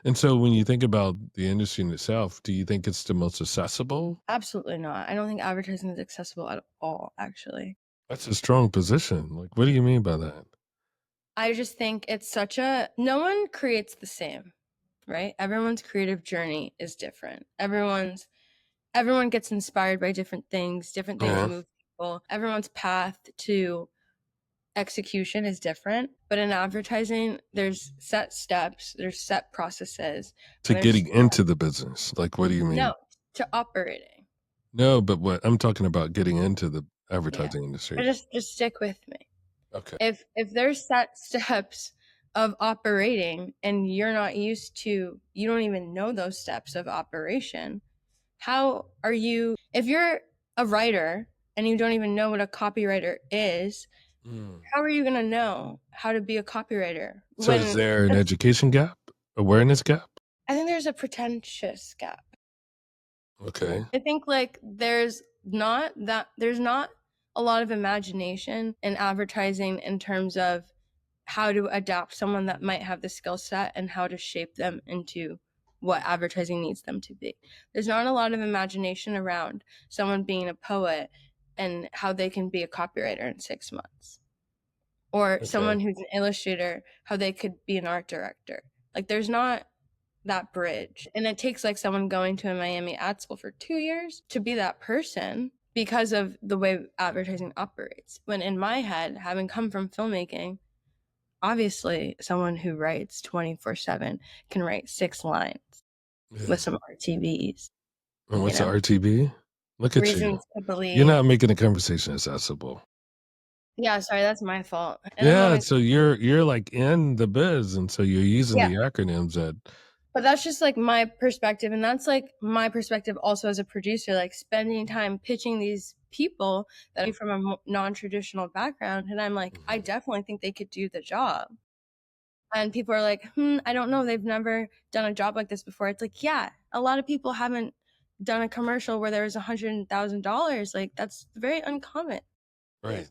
And so when you think about the industry in itself, do you think it's the most accessible? Absolutely not. I don't think advertising is accessible at all, actually. That's a strong position. Like, what do you mean by that? I just think it's no one creates the same, right? Everyone's creative journey is different. Everyone gets inspired by different things Yeah. move people. Everyone's path to execution is different, but in advertising, there's set steps, there's set processes, To and there's getting into the business. Like, what do you no mean? to operating. No, but what I'm talking about getting into the Yeah. advertising But industry. just stick with me. Okay. If there's set steps of operating and you're not used to, you don't even know those steps of operation, how are you, if you're a writer and you don't even know what a copywriter is, how are you going to know how to be a copywriter So is when there an education gap? Awareness gap? I think there's a pretentious gap. Okay. I think like there's not a lot of imagination in advertising in terms of how to adapt someone that might have the skill set and how to shape them into what advertising needs them to be. There's not a lot of imagination around someone being a poet and how they can be a copywriter in 6 months. Or Okay. someone who's an illustrator, how they could be an art director. Like there's not that bridge. And it takes like someone going to a Miami ad school for 2 years to be that person because of the way advertising operates. When in my head, having come from filmmaking, obviously someone who writes 24/7 can write 6 lines Yeah. with some RTBs. And what's You the know, RTB? Look at you. reasons to You're believe. not making the conversation accessible. Yeah, sorry, that's my fault. And I'm Yeah, always so you're like in the biz, and so you're using yeah. the acronyms that. But that's just like my perspective, and that's like my perspective also as a producer, like spending time pitching these people that are from a non-traditional background, and I'm like, I definitely think they could do the job. And people are like, I don't know, they've never done a job like this before. It's like, yeah, a lot of people haven't done a commercial where there was $100,000. Like that's very uncommon. Right.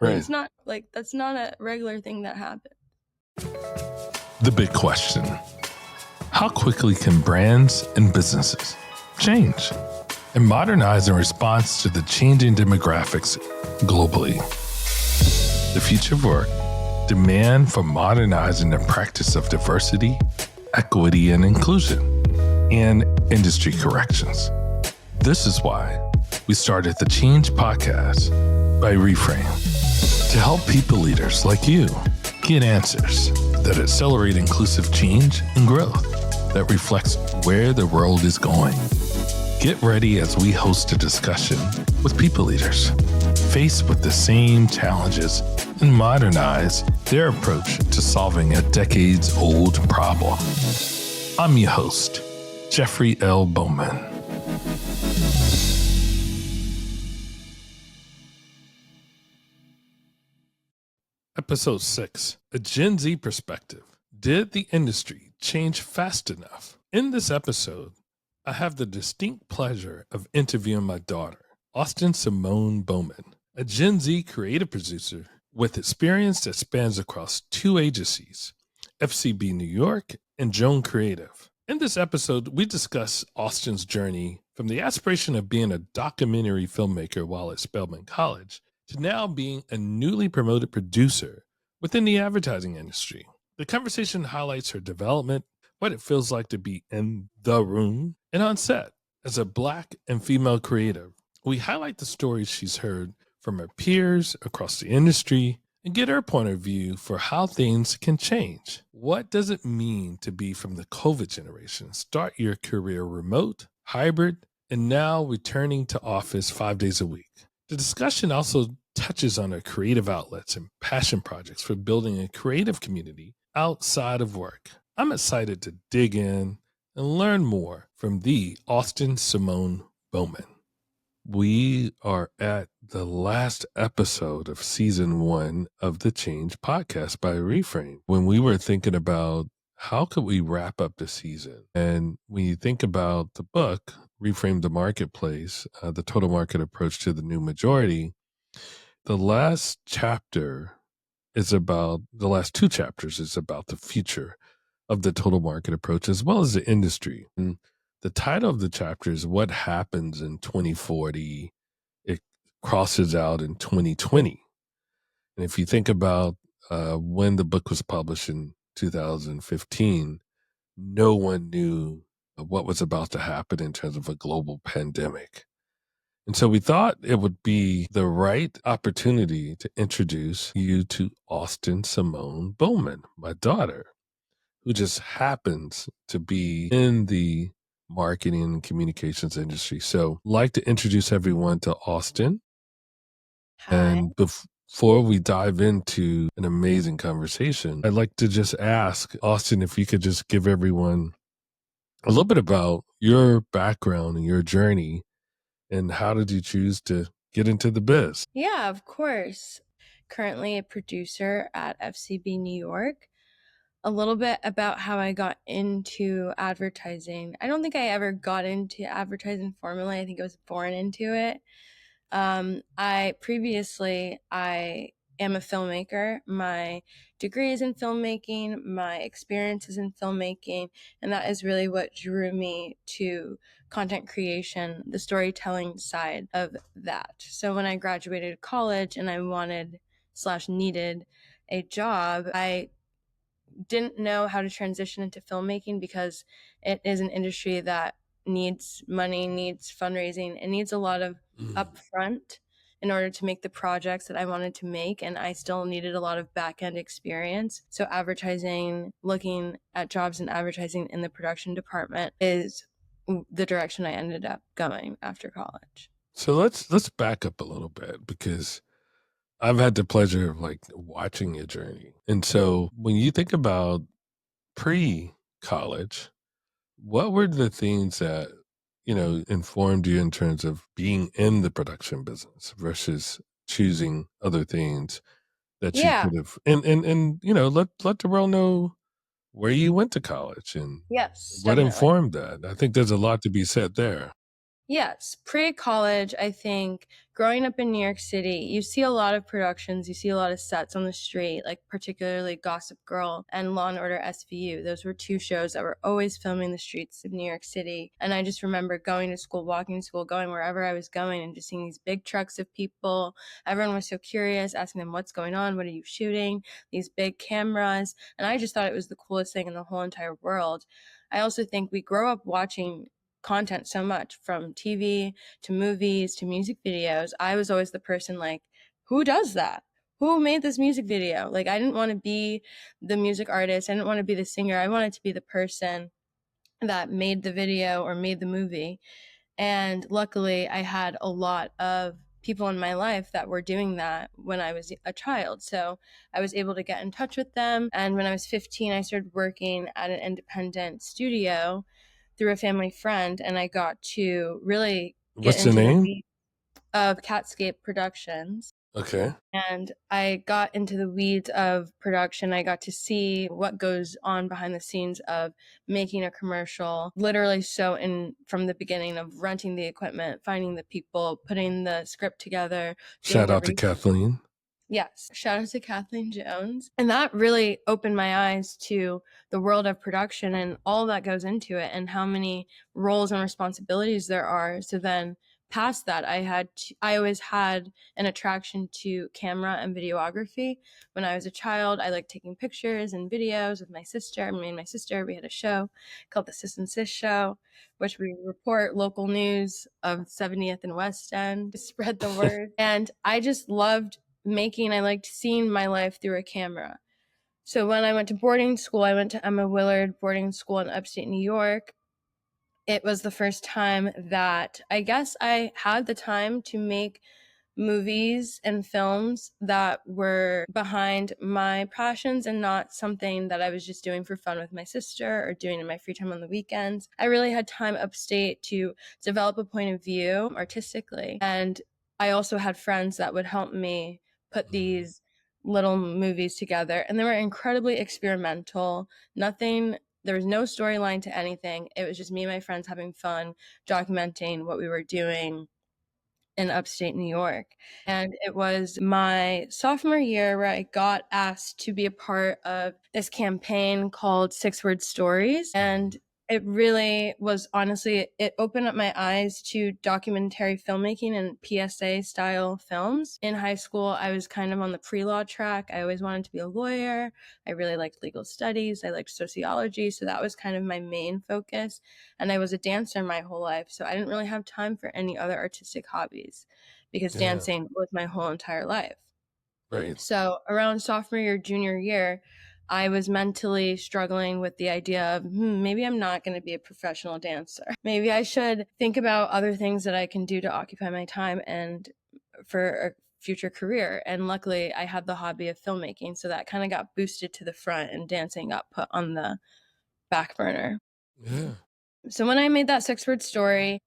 Right. It's not like that's not a regular thing that happens. The big question: how quickly can brands and businesses change and modernize in response to the changing demographics globally? The future of work, demand for modernizing the practice of diversity, equity, and inclusion, and industry corrections. This is why we started the Change Podcast by Reframe, to help people leaders like you get answers that accelerate inclusive change and growth that reflects where the world is going. Get ready as we host a discussion with people leaders faced with the same challenges and modernize their approach to solving a decades-old problem. I'm your host, Jeffrey L. Bowman. Episode 6, A Gen Z Perspective. Did the industry change fast enough? In this episode, I have the distinct pleasure of interviewing my daughter, Alston-Simone Bowman, a Gen Z creative producer with experience that spans across 2 agencies, FCB New York and Joan Creative. In this episode, we discuss Austin's journey from the aspiration of being a documentary filmmaker while at Spelman College to now being a newly promoted producer within the advertising industry. The conversation highlights her development, what it feels like to be in the room and on set as a Black and female creative. We highlight the stories she's heard from her peers across the industry and get her point of view for how things can change. What does it mean to be from the COVID generation, start your career remote, hybrid, and now returning to office 5 days a week? The discussion also touches on her creative outlets and passion projects for building a creative community outside of work. I'm excited to dig in and learn more from the Alston-Simone Bowman. We are at the last episode of season 1 of the Change Podcast by Reframe. When we were thinking about how could we wrap up the season, and when you think about the book, Reframe the Marketplace, the total market approach to the new majority, the last 2 chapters is about the future of the total market approach as well as the industry. And the title of the chapter is What Happens in 2040. It crosses out in 2020. And if you think about when the book was published in 2015, no one knew what was about to happen in terms of a global pandemic. And so we thought it would be the right opportunity to introduce you to Alston-Simone Bowman, my daughter, who just happens to be in the marketing and communications industry. So I'd like to introduce everyone to Austin. Hi. And before we dive into an amazing conversation, I'd like to just ask Austin if you could just give everyone a little bit about your background and your journey and how did you choose to get into the biz? Yeah, of course. Currently a producer at FCB New York. A little bit about how I got into advertising. I don't think I ever got into advertising formally. I think I was born into it. I am a filmmaker. My degree is in filmmaking, my experience is in filmmaking, and that is really what drew me to content creation, the storytelling side of that. So when I graduated college and I wanted/needed a job, I didn't know how to transition into filmmaking because it is an industry that needs money, needs fundraising, and needs a lot of upfront in order to make the projects that I wanted to make. And I still needed a lot of back end experience. So advertising, looking at jobs in advertising in the production department is the direction I ended up going after college. So let's back up a little bit because I've had the pleasure of like watching your journey. And so when you think about pre-college, what were the things that, informed you in terms of being in the production business versus choosing other things that you Yeah. could have let the world know where you went to college and Yes, what definitely. informed that? I think there's a lot to be said there. Yes, pre-college, I think growing up in New York City, you see a lot of productions, you see a lot of sets on the street, like particularly Gossip Girl and Law and Order SVU. Those were two shows that were always filming the streets of New York City. And I just remember going to school, walking to school, going wherever I was going and just seeing these big trucks of people. Everyone was so curious, asking them what's going on, what are you shooting, these big cameras. And I just thought it was the coolest thing in the whole entire world. I also think we grow up watching content so much, from TV to movies to music videos. I was always the person like, who does that? Who made this music video? Like, I didn't want to be the music artist. I didn't want to be the singer. I wanted to be the person that made the video or made the movie. And luckily, I had a lot of people in my life that were doing that when I was a child. So I was able to get in touch with them. And when I was 15, I started working at an independent studio through a family friend, and I got to really get What's the into the name? weeds of Catscape Productions. Okay. And I got into the weeds of production. I got to see what goes on behind the scenes of making a commercial, literally so in from the beginning of renting the equipment, finding the people, putting the script together, doing Shout the out to Kathleen. Yes. Shout out to Kathleen Jones. And that really opened my eyes to the world of production and all that goes into it and how many roles and responsibilities there are. So then past that, I always had an attraction to camera and videography. When I was a child, I liked taking pictures and videos with my sister. Me and my sister, we had a show called the Sis and Sis Show, which we report local news of 70th and West End to spread the word. And I just loved I liked seeing my life through a camera. So when I went to boarding school, I went to Emma Willard boarding school in upstate New York. It was the first time that I guess I had the time to make movies and films that were behind my passions and not something that I was just doing for fun with my sister or doing in my free time on the weekends. I really had time upstate to develop a point of view artistically. And I also had friends that would help me put these little movies together. And they were incredibly experimental. There was no storyline to anything. It was just me and my friends having fun, documenting what we were doing in upstate New York. And it was my sophomore year where I got asked to be a part of this campaign called 6 Word Stories. And it really was, honestly, it opened up my eyes to documentary filmmaking and PSA style films. In high school, I was kind of on the pre-law track. I always wanted to be a lawyer. I really liked legal studies. I liked sociology. So that was kind of my main focus. And I was a dancer my whole life. So I didn't really have time for any other artistic hobbies because dancing was my whole entire life. Right. So around sophomore year, junior year, I was mentally struggling with the idea of maybe I'm not going to be a professional dancer. Maybe I should think about other things that I can do to occupy my time and for a future career. And luckily, I had the hobby of filmmaking. So that kind of got boosted to the front and dancing got put on the back burner. Yeah. So when I made that 6 Word Story,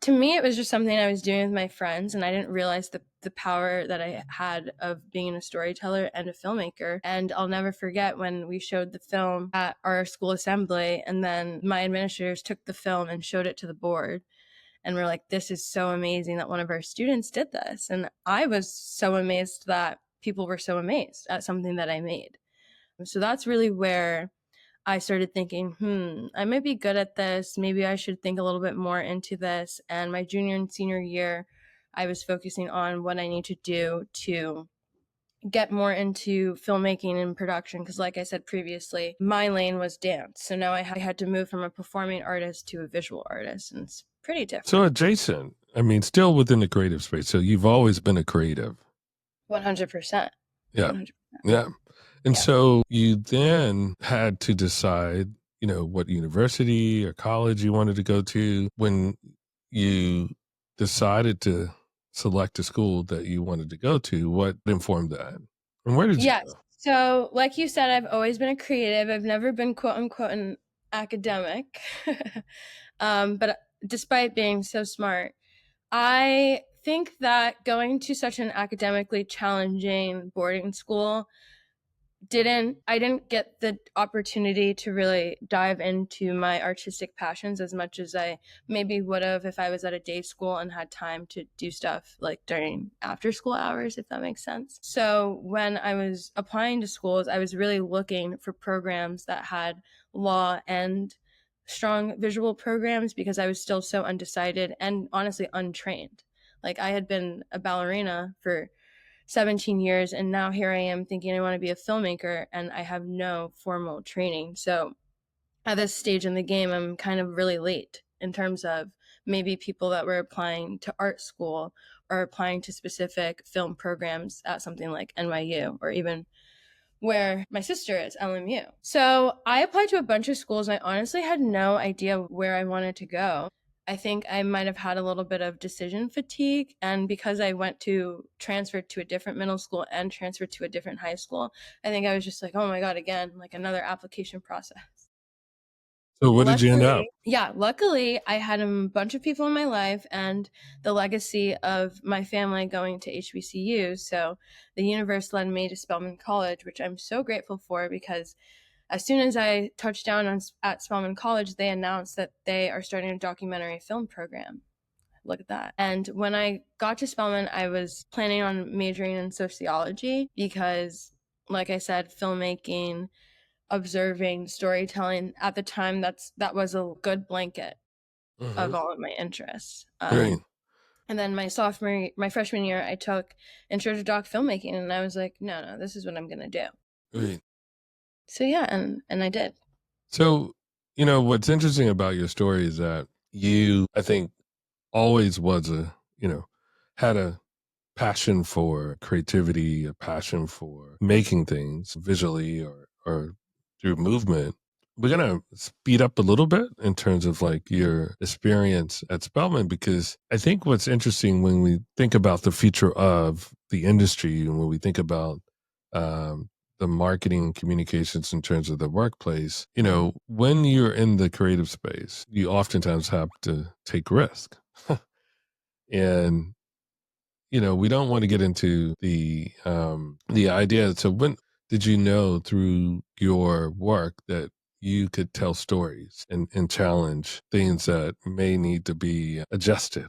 to me, it was just something I was doing with my friends, and I didn't realize the power that I had of being a storyteller and a filmmaker. And I'll never forget when we showed the film at our school assembly, and then my administrators took the film and showed it to the board. And we're like, this is so amazing that one of our students did this. And I was so amazed that people were so amazed at something that I made. So that's really where I started thinking, I might be good at this. Maybe I should think a little bit more into this. And my junior and senior year, I was focusing on what I need to do to get more into filmmaking and production. Because like I said previously, my lane was dance. So now I had to move from a performing artist to a visual artist. And it's pretty different. So adjacent, I mean, still within the creative space. So you've always been a creative. 100%. Yeah. 100%. Yeah. And so you then had to decide, what university or college you wanted to go to. When you decided to select a school that you wanted to go to, what informed that? And where did you go? So like you said, I've always been a creative. I've never been quote unquote an academic. But despite being so smart, I think that going to such an academically challenging boarding school I didn't get the opportunity to really dive into my artistic passions as much as I maybe would have if I was at a day school and had time to do stuff like during after school hours, if that makes sense. So when I was applying to schools, I was really looking for programs that had law and strong visual programs because I was still so undecided and honestly untrained. Like I had been a ballerina for 17 years and now here I am thinking I want to be a filmmaker and I have no formal training. So at this stage in the game, I'm kind of really late in terms of maybe people that were applying to art school or applying to specific film programs at something like NYU or even where my sister is, LMU. So I applied to a bunch of schools. I honestly had no idea where I wanted to go. I think I might have had a little bit of decision fatigue. And because I transferred to a different middle school and transferred to a different high school, I think I was just like, oh my God, again, like another application process. So what did you end up? Yeah, luckily I had a bunch of people in my life and the legacy of my family going to HBCU. So the universe led me to Spelman College, which I'm so grateful for because as soon as I touched down at Spelman College, they announced that they are starting a documentary film program. Look at that. And when I got to Spelman, I was planning on majoring in sociology because, like I said, filmmaking, observing, storytelling, at the time, that was a good blanket of all of my interests. Right. And then my freshman year, I took Intro to Doc Filmmaking, and I was like, no, this is what I'm going to do. Right. So yeah, and I did. So, what's interesting about your story is that you, I think, always had a passion for creativity, a passion for making things visually or through movement. We're going to speed up a little bit in terms of like your experience at Spelman, because I think what's interesting when we think about the future of the industry and when we think about the marketing and communications in terms of the workplace, when you're in the creative space, you oftentimes have to take risk. And we don't want to get into the idea. So when did you know through your work that you could tell stories and challenge things that may need to be adjusted?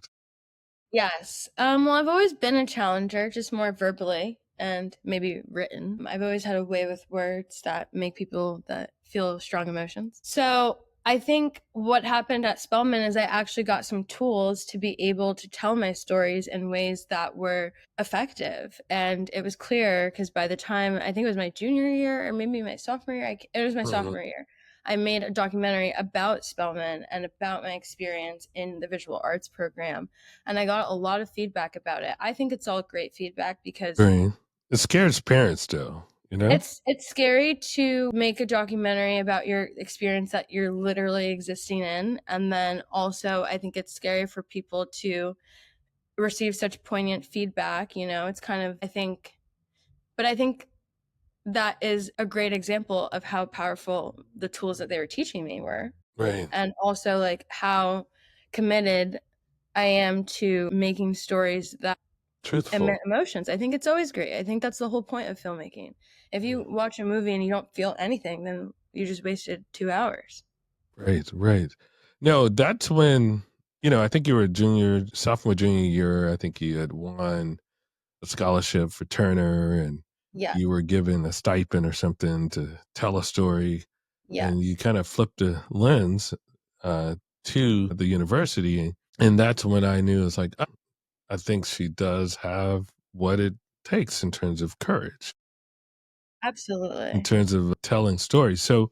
Yes. Well, I've always been a challenger, just more verbally and maybe written. I've always had a way with words that make people that feel strong emotions. So I think what happened at Spelman is I actually got some tools to be able to tell my stories in ways that were effective. And it was clear because by the time I think it was my junior year or maybe my sophomore year, it was my sophomore year. I made a documentary about Spelman and about my experience in the visual arts program. And I got a lot of feedback about it. I think it's all great feedback because Right. It scares parents though, you know? it's scary to make a documentary about your experience that you're literally existing in. And then also I think it's scary for people to receive such poignant feedback. It's kind of, I think that is a great example of how powerful the tools that they were teaching me were. Right. And also like how committed I am to making stories that Truthful. emit emotions. I think it's always great. I think that's the whole point of filmmaking. If you watch a movie and you don't feel anything, then you just wasted 2 hours. Right, right. No, that's when, I think you were sophomore, junior year. I think you had won a scholarship for Turner and Yeah. you were given a stipend or something to tell a story. Yeah. And you kind of flipped the lens to the university. And that's when I knew it's like, oh, I think she does have what it takes in terms of courage, in Absolutely. terms of telling stories. So,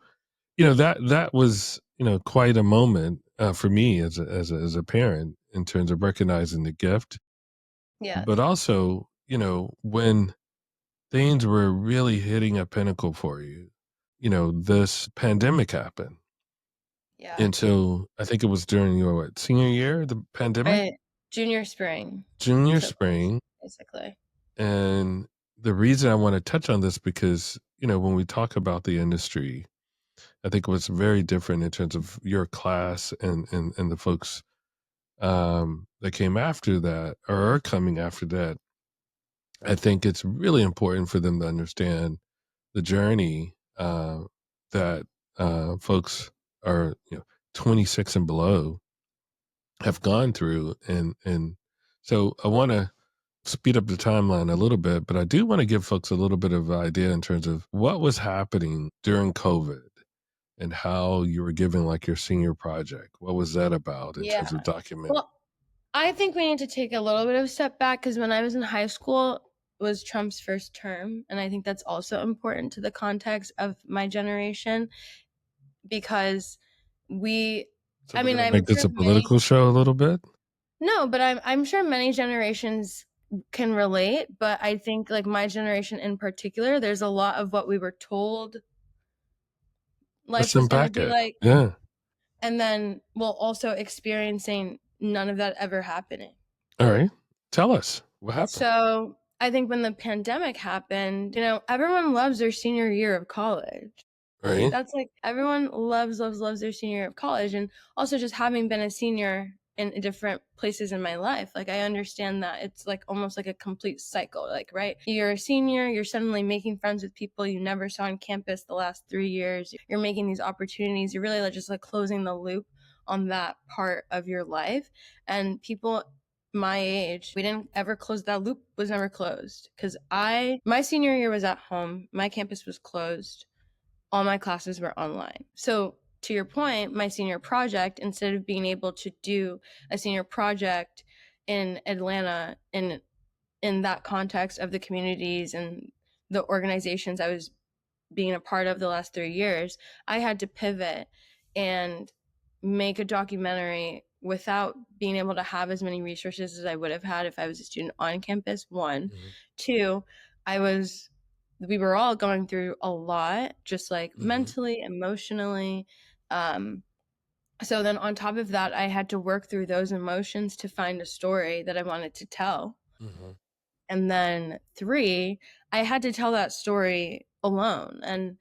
that was, quite a moment for me as a parent in terms of recognizing the gift, but Yes. also, when things were really hitting a pinnacle for you, this pandemic happened. Yeah. And so I think it was during your senior year, the pandemic, I junior spring. junior So spring. basically. And the reason I want to touch on this because, when we talk about the industry, I think it was very different in terms of your class and the folks that came after that or are coming after that. I think it's really important for them to understand the journey that folks are 26 and below have gone through, and so I want to speed up the timeline a little bit, but I do want to give folks a little bit of idea in terms of what was happening during COVID and how you were giving like your senior project. What was that about in Yeah. terms of documenting? Well, I think we need to take a little bit of a step back because when I was in high school was Trump's first term. And I think that's also important to the context of my generation because we, So I we're mean, gonna I'm make this sure a many, political show a little bit. no, but I'm sure many generations can relate. But I think like my generation in particular, there's a lot of what we were told life Let's was going to unpack be it. like. Yeah. And then while also experiencing none of that ever happening. All right. Tell us what happened. So I think when the pandemic happened, everyone loves their senior year of college. Right. That's like everyone loves their senior year of college. And also just having been a senior in different places in my life, like I understand that it's like almost like a complete cycle. Like, right, you're a senior, you're suddenly making friends with people you never saw on campus the last 3 years. You're making these opportunities. You're really like just like closing the loop on that part of your life. And people my age, we didn't ever close that loop, was never closed because my senior year was at home, my campus was closed, all my classes were online. So to your point, my senior project, instead of being able to do a senior project in Atlanta in that context of the communities and the organizations I was being a part of the last 3 years, I had to pivot and make a documentary without being able to have as many resources as I would have had if I was a student on campus. One, two, we were all going through a lot, just like mentally, emotionally. So then on top of that, I had to work through those emotions to find a story that I wanted to tell. And then three, I had to tell that story alone. And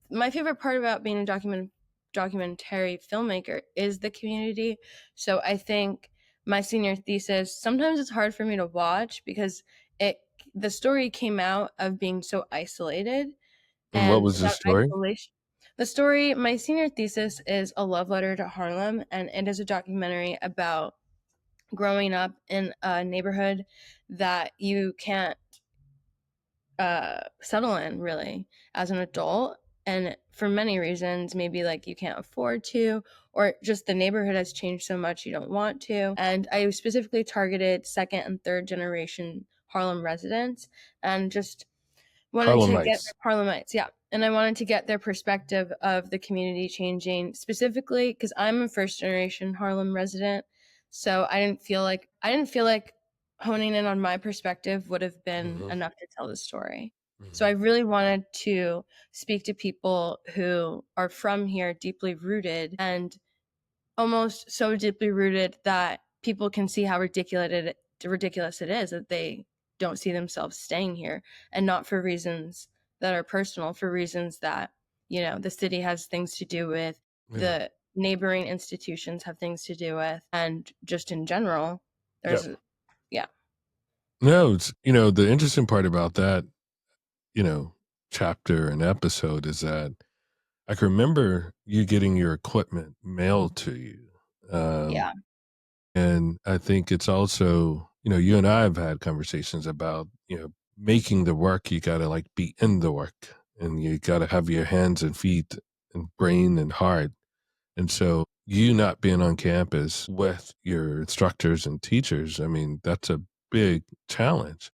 my favorite part about being a documentary filmmaker is the community. So I think my senior thesis, sometimes it's hard for me to watch because the story came out of being so isolated, And what and was the that story? isolation. The story, my senior thesis is a love letter to Harlem, and it is a documentary about growing up in a neighborhood that you can't settle in really as an adult, and for many reasons, maybe like you can't afford to, or just the neighborhood has changed so much you don't want to. And I specifically targeted second and third generation Harlem residents, and just wanted to get Harlemites. Harlemites, yeah. And I wanted to get their perspective of the community changing, specifically because I'm a first generation Harlem resident. So I didn't feel like honing in on my perspective would have been Mm-hmm. enough to tell the story. So I Mm-hmm. really wanted to speak to people who are from here, deeply rooted, and almost so deeply rooted that people can see how ridiculous it is that they don't see themselves staying here, and not for reasons that are personal, for reasons that, the city has things to do with, Yeah. the neighboring institutions have things to do with, and just in general, Yeah. there's, yeah. No, it's, the interesting part about that, chapter and episode is that I can remember you getting your equipment mailed to you. Um, Yeah. and I think it's also, you and I have had conversations about, making the work, you got to like be in the work and you got to have your hands and feet and brain and heart. And so you not being on campus with your instructors and teachers, I mean, that's a big challenge.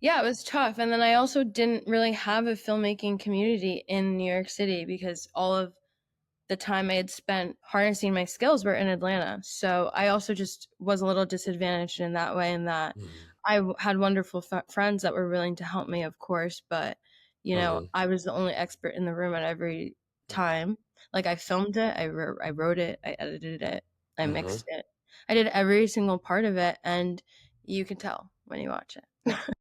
Yeah, it was tough. And then I also didn't really have a filmmaking community in New York City because all of the time I had spent harnessing my skills were in Atlanta. So I also just was a little disadvantaged in that way, in that Mhm. had wonderful friends that were willing to help me, of course, but Mhm. I was the only expert in the room at every time. Like I filmed it, I wrote it, I edited it, I Mhm. mixed it. I did every single part of it, and you can tell when you watch it.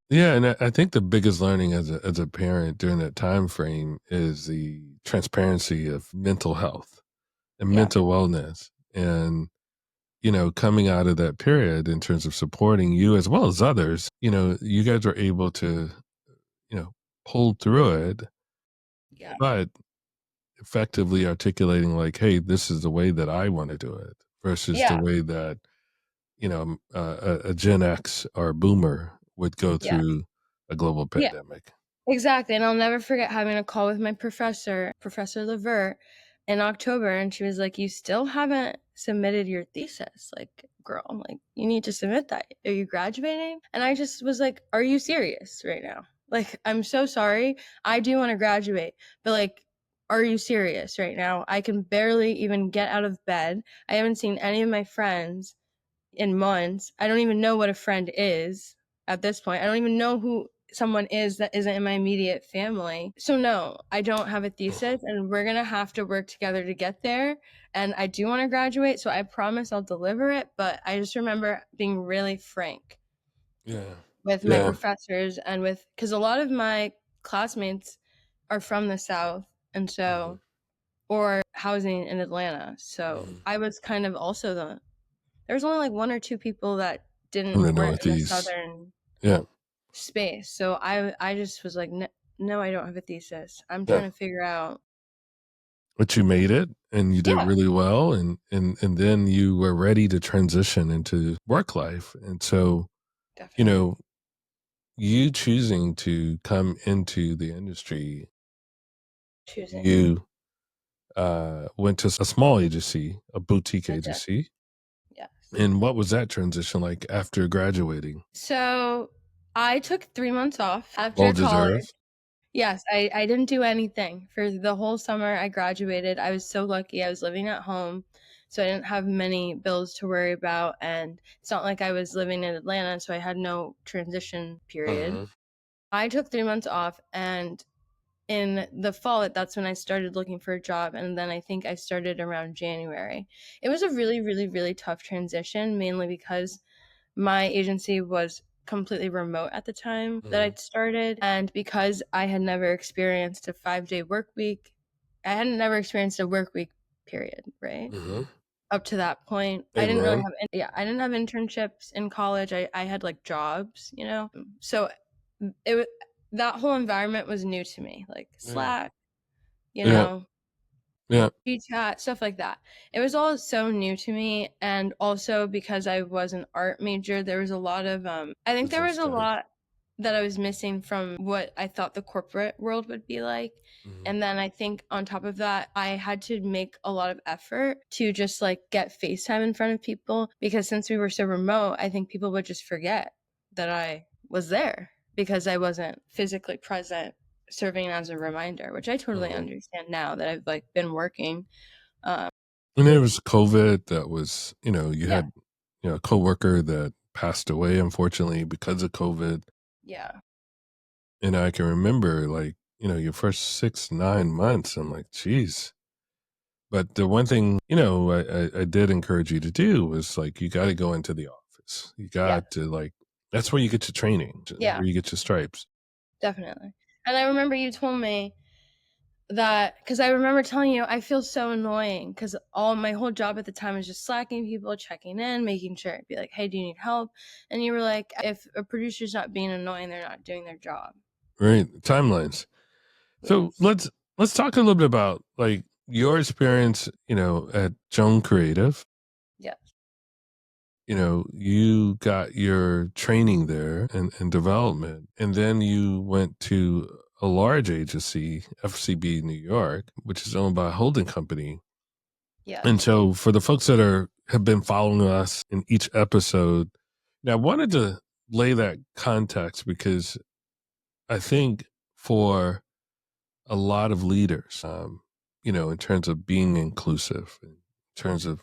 Yeah, and I think the biggest learning as a parent during that time frame is the transparency of mental health and Yeah. mental wellness, and coming out of that period in terms of supporting you as well as others. You guys were able to you know pull through it, Yeah. but effectively articulating like, hey, this is the way that I want to do it versus the Yeah. way that a Gen X or a Boomer would go Yeah. through a global Yeah. pandemic. Exactly, and I'll never forget having a call with my professor, Professor Levert, in October, and she was like, "You still haven't submitted your thesis, like, girl, like, you need to submit that. Are you graduating?" And I just was like, "Are you serious right now? Like, I'm so sorry. I do want to graduate, but like, are you serious right now? I can barely even get out of bed. I haven't seen any of my friends in months. I don't even know what a friend is at this point. I don't even know who someone is that isn't in my immediate family. So no, I don't have a thesis, and we're going to have to work together to get there. And I do want to graduate, so I promise I'll deliver it, but I just remember being really frank Yeah. with my Yeah. professors, and with, cuz a lot of my classmates are from the South, and Mhm. so, or housing in Atlanta. So Mhm. I was kind of also there's only like one or two people that From the weren't in the Northeast. southern Yeah. space. So I just was like, no, I don't have a thesis. I'm Yeah. trying to figure out. But you made it and you did Yeah, really well, and then you were ready to transition into work life. And so, you definitely. know, you choosing to come into the industry, Choosing. you went to a small agency, a boutique I did. agency. Yes. And what was that transition like after graduating? So I took 3 months off Well after college. deserved. Yes, I didn't do anything for the whole summer. I graduated. I was so lucky. I was living at home, so I didn't have many bills to worry about. And it's not like I was living in Atlanta, so I had no transition period. Mhm. I took 3 months off, and in the fall, that's when I started looking for a job. And then I think I started around January. It was a really, really, really tough transition, mainly because my agency was completely remote at the time that Mhm. I'd started. And because I had never experienced a 5-day work week, I hadn't never experienced a work week period, right? Mhm. Up to that point, I didn't really Amen. have, yeah, I didn't have internships in college. I had like jobs. So it was, that whole environment was new to me, like Yeah. Slack, you Yeah. know, Yeah. chat, stuff like that. It was all so new to me, and also because I was an art major, there was a lot of I think there was a lot that I was missing from what I thought the corporate world would be like. Mhm. And then I think on top of that, I had to make a lot of effort to just like get FaceTime in front of people, because since we were so remote, I think people would just forget that I was there because I wasn't physically present, serving as a reminder, which I totally understand now that I've like been working. Um, And it was COVID that was, you yeah, had, a coworker that passed away, unfortunately, because of COVID. yeah, And I can remember, like, your first 6, 9 months, I'm like, geez. But the one thing, I did encourage you to do was like, you got to go into the office. You yeah, got to, like, that's where you get your training, yeah, where you get your stripes. definitely. And I remember you told me that, because I remember telling you I feel so annoying because all my whole job at the time was just slacking people, checking in, making sure be like, hey, do you need help? And you were like, if a producer's not being annoying, they're not doing their job. Right. Timelines. So Yes. let's talk a little bit about like your experience, at Joan Creative. Yes. You got your training there and development, and then you went to a large agency, FCB New York, which is owned by a holding company. And Yes. so for the folks that have been following us in each episode, now I wanted to lay that context because I think for a lot of leaders, in terms of being inclusive, in terms of,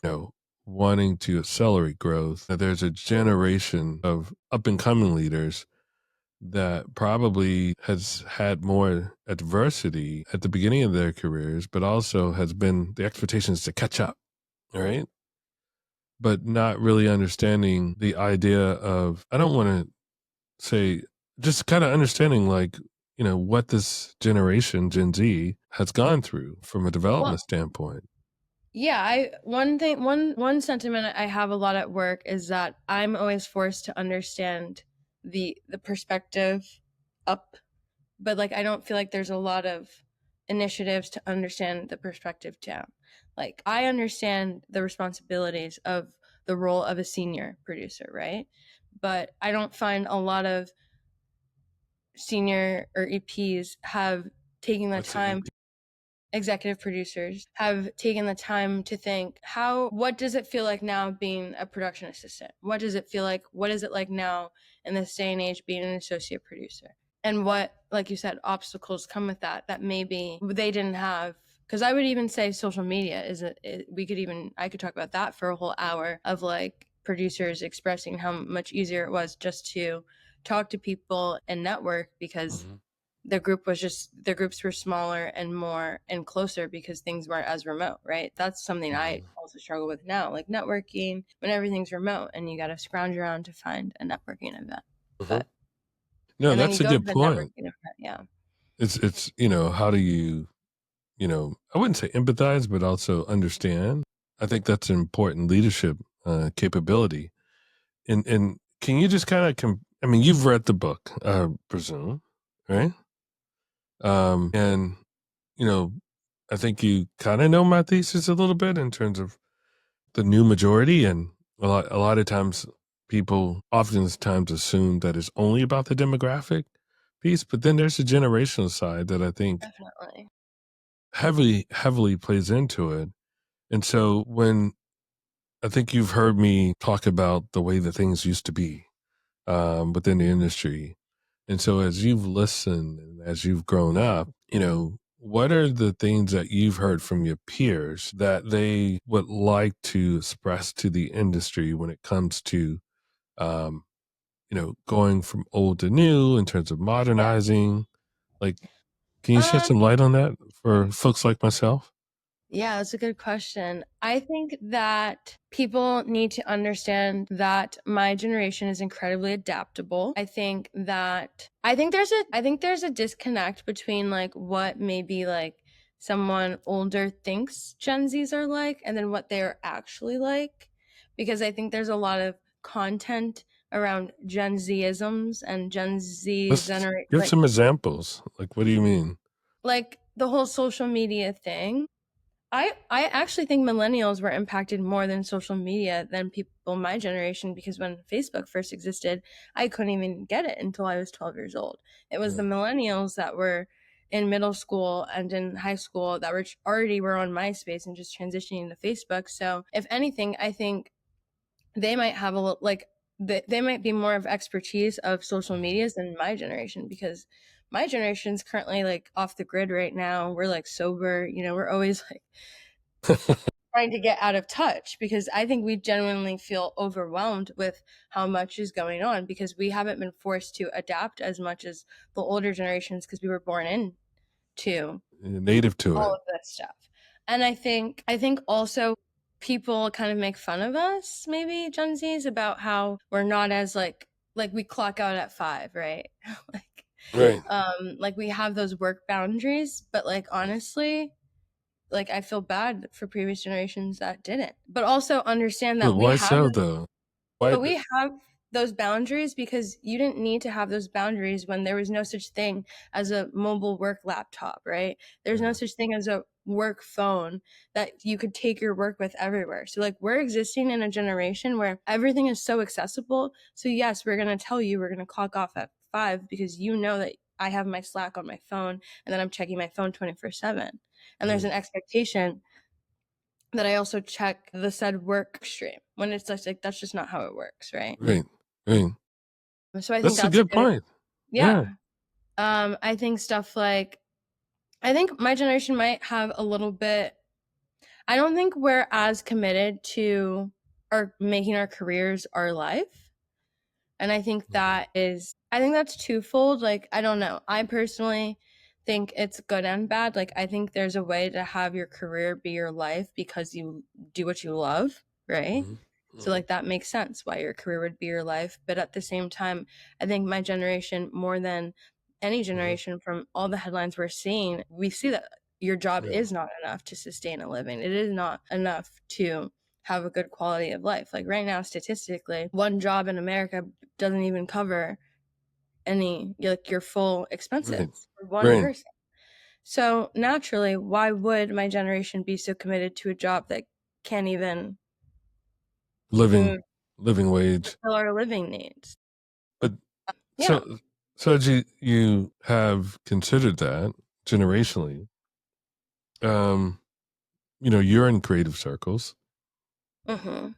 wanting to accelerate growth, there's a generation of up and coming leaders that probably has had more adversity at the beginning of their careers, but also has been the expectations to catch up. All right. But not really understanding the idea of, I don't want to say, just kind of understanding like, what this generation, Gen Z, has gone through from a Well, development standpoint. yeah, one sentiment I have a lot at work is that I'm always forced to understand the perspective up, but like I don't feel like there's a lot of initiatives to understand the perspective down. Like I understand the responsibilities of the role of a senior producer, right? But I don't find a lot of senior or EPs have taken the What's the time, EP? executive producers have taken the time to think, what does it feel like now being a production assistant? What does it feel like? What is it like now in this day and age being an associate producer? And what, like you said, obstacles come with that maybe they didn't have. Because I would even say social media I could talk about that for a whole hour of like producers expressing how much easier it was just to talk to people and network, because Mhm. their groups were smaller and more and closer because things weren't as remote, right? That's something I also struggle with now, like networking when everything's remote and you got to scrounge around to find a networking event. Mhm. But No, and then you that's a go to good the point. networking event, yeah, It's how do you, I wouldn't say empathize, but also understand. I think that's an important leadership capability. And can you just kind of, I mean, you've read the book, I presume, right? And you know, I think you kind of know my thesis a little bit in terms of the new majority, and a lot of times people oftentimes assume that it's only about the demographic piece, but then there's a generational side that I think definitely. heavily plays into it. And so when I think you've heard me talk about the way that things used to be within the industry. And so as you've listened and as you've grown up, what are the things that you've heard from your peers that they would like to express to the industry when it comes to, um, going from old to new in terms of Yeah. modernizing? Like, can you shed Um, some light on that for folks like myself? Yeah, that's a good question. I think that people need to understand that my generation is incredibly adaptable. I think there's a disconnect between like what maybe like someone older thinks Gen Zs are like and then what they're actually like, because I think there's a lot of content around Gen Zisms and Gen Z Let's give some examples. Like, what do you mean? like the whole social media thing. I actually think millennials were impacted more than social media than people my generation, because when Facebook first existed, I couldn't even get it until I was 12 years old. It was the Yeah. millennials that were in middle school and in high school that were already were on MySpace and just transitioning to Facebook. So if anything, I think they might have a like they might be more of expertise of social Mhm. medias than my generation, because my generation's currently like off the grid right now. We're like sober, we're always like trying to get out of touch, because I think we genuinely feel overwhelmed with how much is going on, because we haven't been forced to adapt as much as the older generations, because we were born into Native to all it. of this stuff. And I think also people kind of make fun of us, maybe Gen Zs, about how we're not as like we clock out at 5, right? like Right. like we have those work boundaries, but like honestly, like I feel bad for previous generations that didn't. But also understand But that why so though? Why? but we have those boundaries because you didn't need to have those boundaries when there was no such thing as a mobile work laptop, right? There's no Yeah. such thing as a work phone that you could take your work with everywhere. So like we're existing in a generation where everything is so accessible. So yes, we're going to tell you we're going to clock off at 5 because you know that I have my Slack on my phone and then I'm checking my phone 24/7. And there's Right. an expectation that I also check the said work stream when it's just like that's just not how it works, right? Right. Right. So I think That's a that's a good good, point. Yeah. yeah. I think stuff like I think my generation might have a little bit. I don't think we're as committed to our making our careers our life. And Mhm. I think that's twofold. Like, I don't know. I personally think it's good and bad. Like, I think there's a way to have your career be your life because you do what you love, right? Mhm. So, Mhm. like, that makes sense why your career would be your life. But at the same time, I think my generation, more than any Mhm. generation from all the headlines we're seeing, we see that your job Yeah. is not enough to sustain a living. It is not enough to have a good quality of life. Like right now, statistically, one job in America doesn't even cover any like your full Right. expenses for one Right. person. So naturally, why would my generation be so committed to a job that can't even Living mm, living wage. fulfill our living needs? But Yeah. so as you have considered that generationally, um, you're in creative circles. Mm-hmm.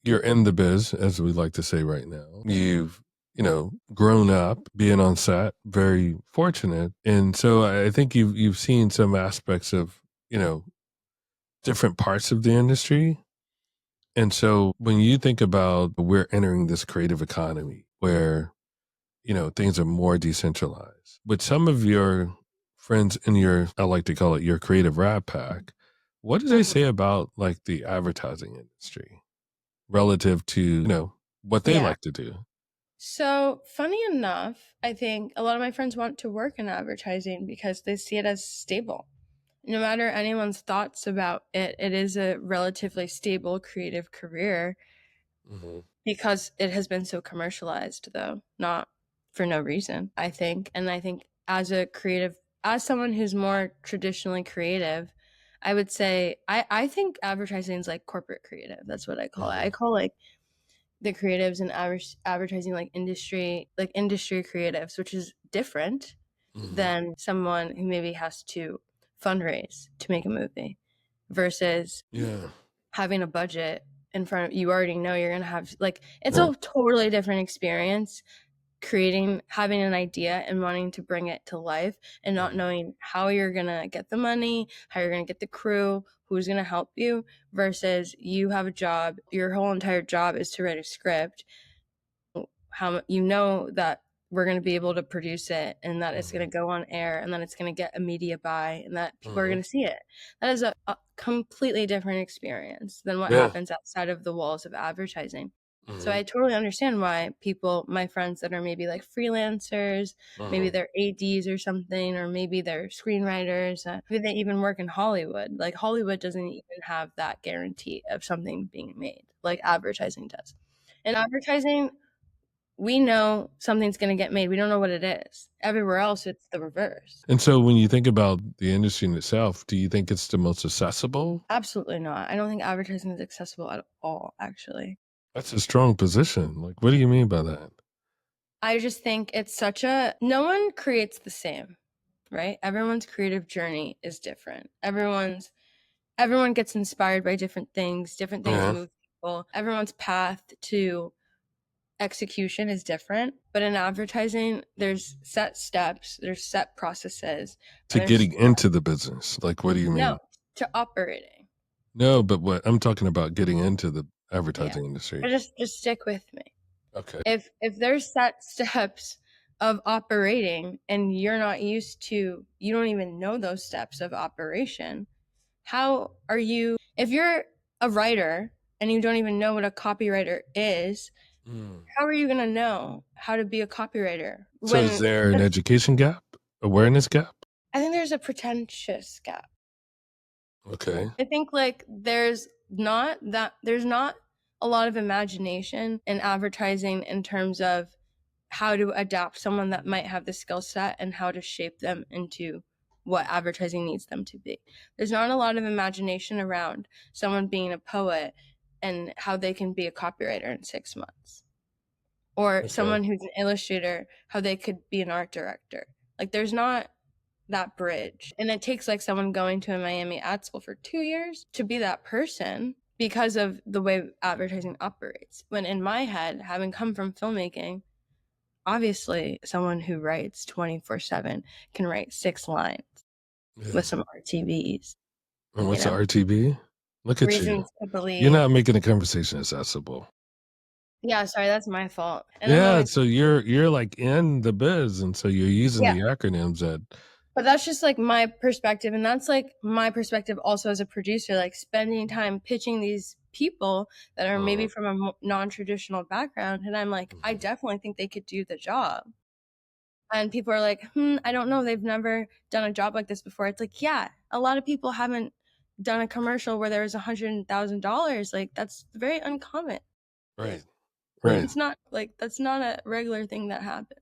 You're in the biz, as we like to say right now. You've, grown up being on set, very fortunate. And so I think you've seen some aspects of, you know, different parts of the industry. And so when you think about we're entering this creative economy where, things are more decentralized. With some of your friends in your, I like to call it your creative rap pack, what do they Mm-hmm. say about like the advertising industry relative to, what they Yeah. like to do? So funny enough, I think a lot of my friends want to work in advertising because they see it as stable. No matter anyone's thoughts about it, it is a relatively stable creative career Hmm. because it has been so commercialized, though, not for no reason, I think. And I think as someone who's more traditionally creative, I would say I think advertising is like corporate creative. That's what I call it. Hmm. I call like the creatives in advertising like industry creatives, which is different Hmm. than someone who maybe has to fundraise to make a movie versus Yeah. having a budget in front of you. Already know you're gonna have like it's Right. a totally different experience having an idea and wanting to bring it to life and not Hmm. knowing how you're gonna get the money, how you're gonna get the crew, who's gonna help you, versus you have a job, your whole entire job is to write a script, how you know that we're going to be able to produce it and that it's going Hmm. to go on air and that it's going to get a media buy and that people are Hmm. going to see it. That is a completely different experience than what Yeah. happens outside of the walls of advertising. So Hmm. I totally understand why my friends that are maybe like freelancers, maybe Hmm. they're ADs or something, or maybe they're screenwriters, maybe they even work in Hollywood. Like Hollywood doesn't even have that guarantee of something being made like advertising does. And advertising we know something's going to get made. We don't know what it is. Everywhere else, it's the reverse. And so when you think about the industry in itself, do you think it's the most accessible? Absolutely not. I don't think advertising is accessible at all, actually. That's a strong position. Like, what do you mean by that? I just think it's no one creates the same, right? Everyone's creative journey is different. Everyone gets inspired by different things move people. Everyone's path to execution is different, but in advertising, there's set steps, there's set processes. To getting into the business. Like, what do you mean? No, to operating. No, but what I'm talking about getting into the advertising industry. Just stick with me. Okay. If there's set steps of operating and you're not used to, you don't even know those steps of operation, how are you, if you're a writer and you don't even know what a copywriter is, how are you going to know how to be a copywriter? So is there an education gap? Awareness gap? I think there's a pretentious gap. Okay. I think like there's not a lot of imagination in advertising in terms of how to adapt someone that might have the skill set and how to shape them into what advertising needs them to be. There's not a lot of imagination around someone being a poet and how they can be a copywriter in 6 months. Or someone who's an illustrator, how they could be an art director. Like there's not that bridge. And it takes like someone going to a Miami ad school for 2 years to be that person because of the way advertising operates. When in my head, having come from filmmaking, obviously someone who writes 24/7 can write 6 lines with some RTBs. And what's an RTB? Look at Reasons to believe. You're not making the conversation accessible. Yeah, sorry, that's my fault. And yeah, so you're like in the biz, and so you're using the acronyms that. But that's just like my perspective, and that's like my perspective also as a producer, like spending time pitching these people that are maybe from a non-traditional background, and I'm like, I definitely think they could do the job. And people are like, I don't know, they've never done a job like this before. It's like, yeah, a lot of people haven't done a commercial where there was $100,000. Like that's very uncommon. Right. It's not like that's not a regular thing that happens.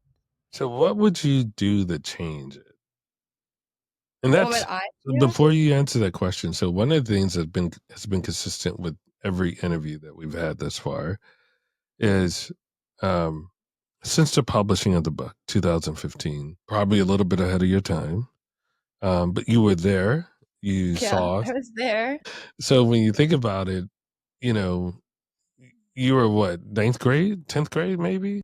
So what would you do to change it? And that's before you answer that question. So one of the things that has been consistent with every interview that we've had thus far is since the publishing of the book, 2015, probably a little bit ahead of your time, but you were there. You saw. I was there. So when you think about it, you were what, 9th grade, 10th grade, maybe?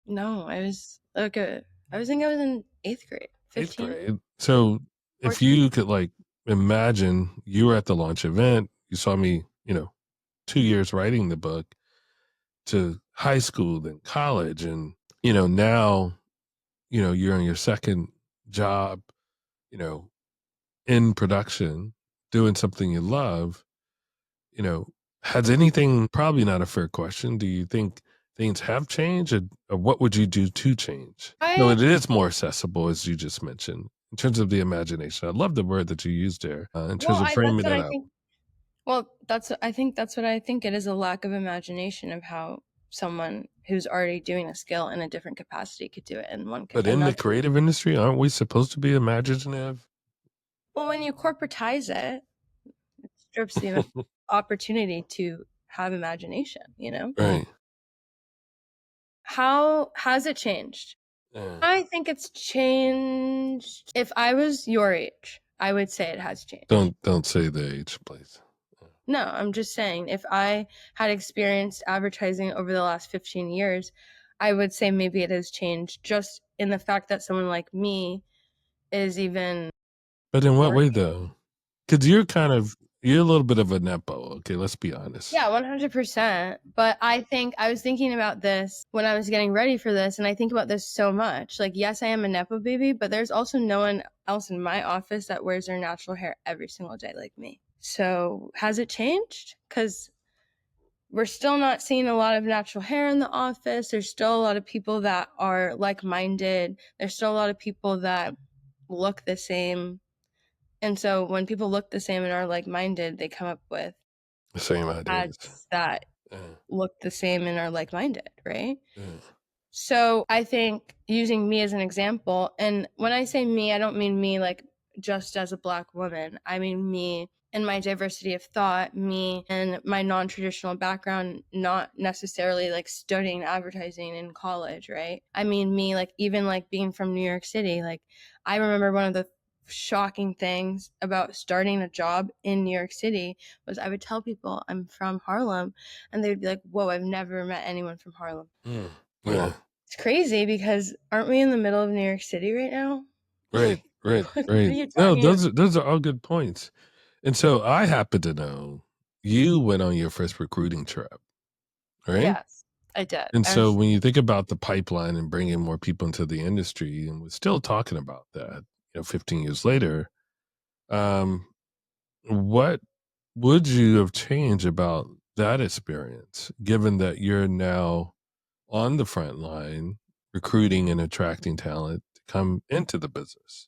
No, I was okay. I was in 8th grade, 15th grade. So if you could like imagine you were at the launch event, you saw me, 2 years writing the book, to high school, then college, and now you're in your second job, in production, doing something you love. Has anything, probably not a fair question, do you think things have changed, or what would you do to change? No, it is more accessible, as you just mentioned, in terms of the imagination. I love the word that you used there, in terms of framing it up. I think that's what I think. It is a lack of imagination of how someone who's already doing a skill in a different capacity could do it in one. But in the creative industry, aren't we supposed to be imaginative? Well, when you corporatize it, it strips the opportunity to have imagination, Right. How has it changed? I think it's changed. If I was your age, I would say it has changed. Don't say the age, please. No, I'm just saying if I had experienced advertising over the last 15 years, I would say maybe it has changed, just in the fact that someone like me is even. But in what way though? Because you're a little bit of a nepo. Okay, let's be honest. Yeah, 100%. But I think I was thinking about this when I was getting ready for this, and I think about this so much. Like, yes, I am a nepo baby, but there's also no one else in my office that wears their natural hair every single day like me. So has it changed? Because we're still not seeing a lot of natural hair in the office. There's still a lot of people that are like-minded. There's still a lot of people that look the same. And so when people look the same and are like-minded, they come up with the same ideas ads that look the same and are like-minded, right? So I think using me as an example, and when I say me, I don't mean me like just as a Black woman. I mean me and my diversity of thought, me and my non-traditional background, not necessarily like studying advertising in college, right? I mean me, like even like being from New York City. Like I remember one of the shocking things about starting a job in New York City was I would tell people I'm from Harlem, and they would be like, whoa, I've never met anyone from Harlem. Yeah. It's crazy because aren't we in the middle of New York City right now? Right, right, What are right. you No, talking about? those are all good points. And so I happen to know you went on your first recruiting trip, right? Yes, I did. And so when you think about the pipeline and bringing more people into the industry, and we're still talking about that, 15 years later, um, what would you have changed about that experience, given that you're now on the front line recruiting and attracting talent to come into the business?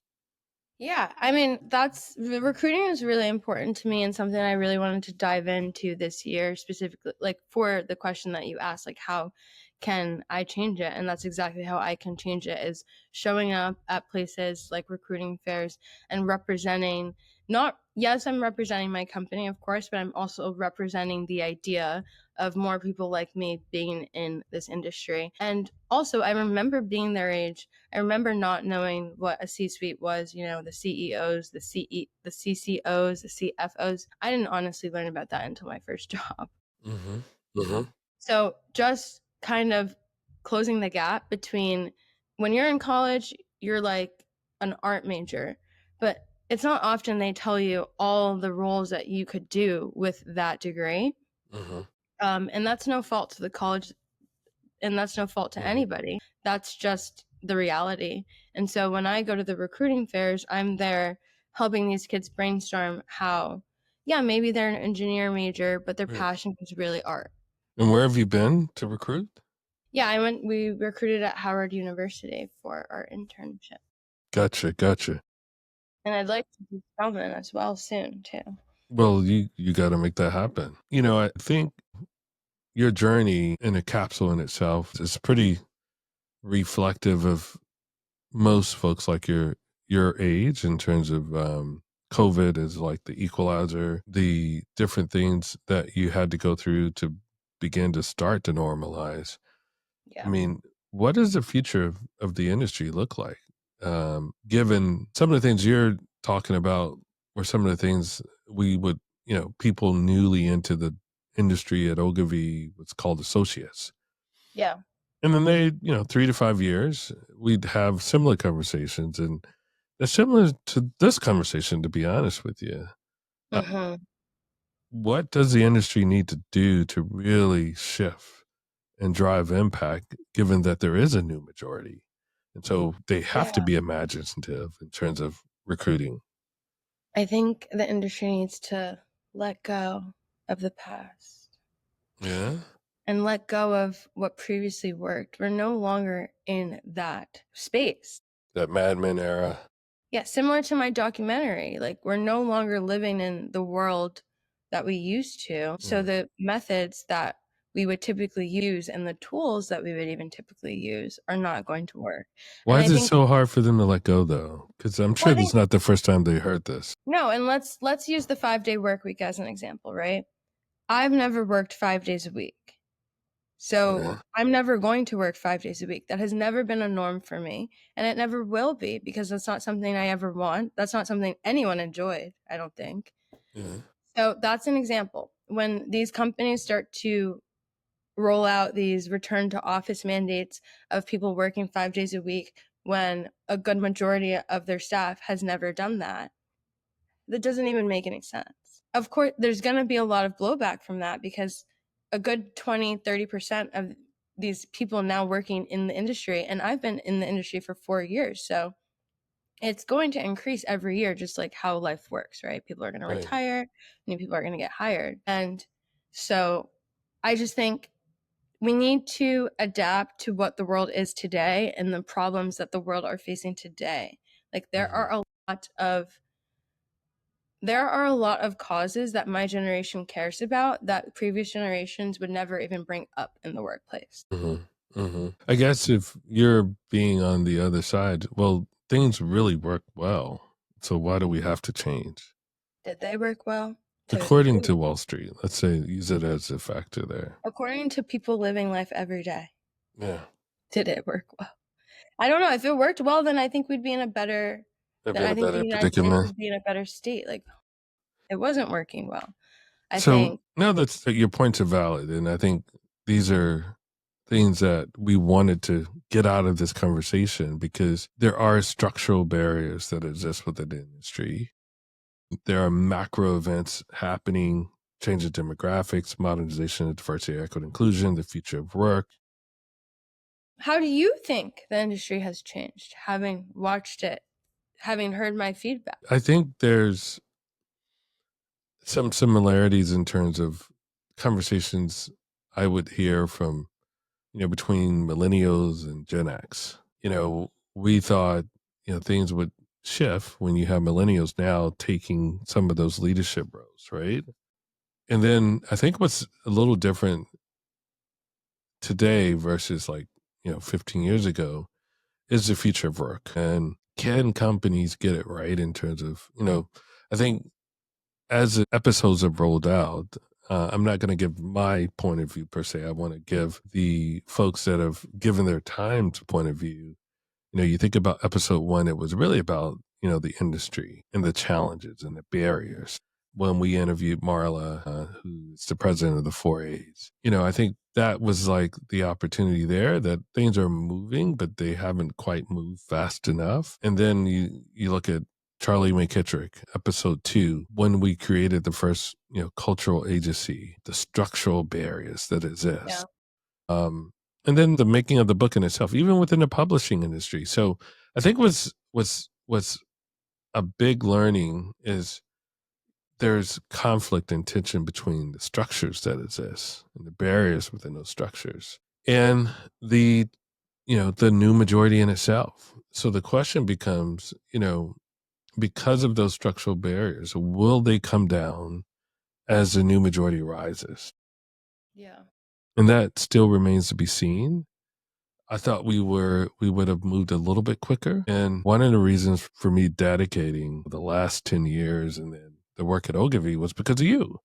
Yeah, I mean, that's recruiting is really important to me and something I really wanted to dive into this year specifically, like for the question that you asked, like how can I change it? And that's exactly how I can change it is showing up at places like recruiting fairs and representing not yes, I'm representing my company, of course, but I'm also representing the idea of more people like me being in this industry. And also, I remember being their age. I remember not knowing what a C-suite was, the CEOs, the CCOs, the CFOs. I didn't honestly learn about that until my first job. Mm-hmm. Mm-hmm. So just kind of closing the gap between when you're in college, you're like an art major, but it's not often they tell you all the roles that you could do with that degree. Mm-hmm. And that's no fault to the college, and that's no fault to anybody. That's just the reality. And so when I go to the recruiting fairs, I'm there helping these kids brainstorm how, yeah, maybe they're an engineer major, but their passion is really art. And where have you been to recruit? Yeah, we recruited at Howard University for our internship. Gotcha. And I'd like to do Spelman as well soon too. Well, you got to make that happen. I think your journey in a capsule in itself is pretty reflective of most folks like your age in terms of COVID is like the equalizer, the different things that you had to go through to begin to start to normalize. I Yeah. mean, what does the future of the industry look like? Given some of the things you're talking about, or some of the things we would, people newly into the industry at Ogilvy, what's called associates. Yeah. And then they, 3 to 5 years, we'd have similar conversations. And they're similar to this conversation, to be honest with you. Mm-hmm. What does the industry need to do to really shift and drive impact, given that there is a new majority? And so they have to Yeah. be imaginative in terms of recruiting. I think the industry needs to let go of the past Yeah. and let go of what previously worked. We're no longer in that space. That Mad Men era. Yeah, similar to my documentary, like we're no longer living in the world that we used to. So the methods that we would typically use and the tools that we would even typically use are not going to work. Why And is I it think, so hard for them to let go, though? Because I'm well, sure I this is think not the first time they heard this. no, and let's use the 5-day work week as an example, right? I've never worked 5 days a week. So I'm never going to work 5 days a week. That has never been a norm for me. And it never will be because that's not something I ever want. That's not something anyone enjoyed, I don't think. Yeah. So that's an example. When these companies start to roll out these return to office mandates of people working 5 days a week, when a good majority of their staff has never done that, that doesn't even make any sense. Of course, there's going to be a lot of blowback from that because a good 20-30% of these people now working in the industry, and I've been in the industry for 4 years, so it's going to increase every year, just like how life works, right? People are going to retire, new people are going to get hired. And so I just think we need to adapt to what the world is today and the problems that the world are facing today. Like there are a lot of causes that my generation cares about that previous generations would never even bring up in the workplace. I guess if you're being on the other side, well, things really work well. So why do we have to change? Did they work well? According to Wall Street, let's say use it as a factor there. According to people living life every day. Yeah. Did it work well? I don't know. If it worked well, then I think we'd be in a better. Then I think the United States would be in a better state. Like, it wasn't working well. I think. No, that's your points are valid, and I think these are things that we wanted to get out of this conversation because there are structural barriers that exist within the industry. There are macro events happening, change of demographics, modernization of diversity, equity, inclusion, the future of work. How do you think the industry has changed, having watched it, having heard my feedback? I think there's some similarities in terms of conversations I would hear from, between millennials and Gen X. We thought, things would shift when you have millennials now taking some of those leadership roles, right? And then I think what's a little different today versus 15 years ago is the future of work. And can companies get it right in terms of, I think as the episodes have rolled out, I'm not going to give my point of view per se. I want to give the folks that have given their time to point of view. You think about episode 1, it was really about, the industry and the challenges and the barriers. When we interviewed Marla, who's the president of the 4As, I think that was like the opportunity there that things are moving, but they haven't quite moved fast enough. And then you look at Charlie McKittrick, episode 2, when we created the first, cultural agency, the structural barriers that exist. Yeah. And then the making of the book in itself, even within the publishing industry. So I think what's a big learning is there's conflict and tension between the structures that exist and the barriers within those structures and the new majority in itself. So the question becomes, because of those structural barriers, will they come down as the new majority rises? Yeah. And that still remains to be seen. I thought we would have moved a little bit quicker. And one of the reasons for me dedicating the last 10 years and then the work at Ogilvy was because of you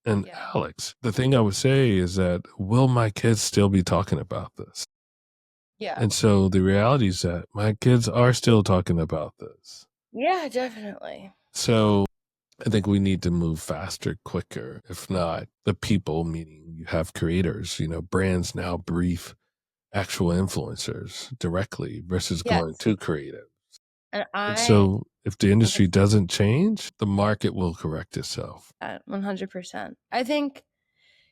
and Alex. The thing I would say is that, will my kids still be talking about this? Yeah. And so the reality is that my kids are still talking about this. Yeah, definitely. So I think we need to move faster, quicker. If not, the people, meaning you have creators, brands now brief actual influencers directly versus going to creative. And so if the industry doesn't change, the market will correct itself. 100%. I think,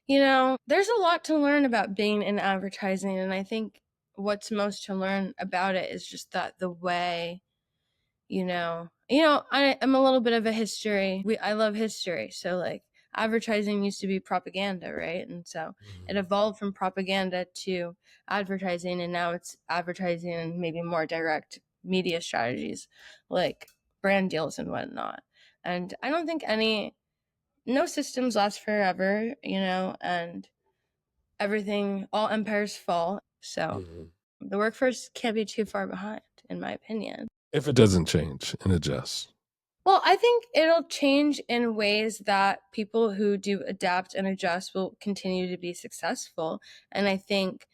there's a lot to learn about being in advertising. And I think what's most to learn about it is just that the way, I'm a little bit of a history. I love history. So like advertising used to be propaganda, right? And so it evolved from propaganda to advertising, and now it's advertising and maybe more direct media strategies like brand deals and whatnot. And I don't think no systems last forever, and all empires fall. So the workforce can't be too far behind, in my opinion. If it doesn't change and adjust. Well, I think it'll change in ways that people who do adapt and adjust will continue to be successful. And I think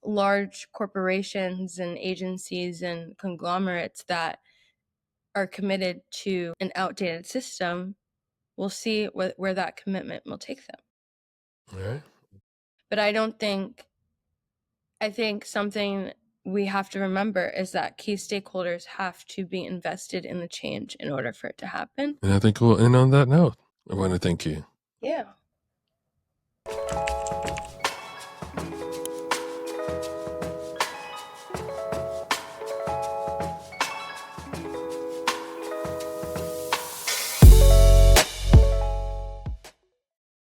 large corporations and agencies and conglomerates that are committed to an outdated system will see where that commitment will take them. All right. But I think something we have to remember is that key stakeholders have to be invested in the change in order for it to happen. And I think we'll end on that note. I want to thank you. Yeah.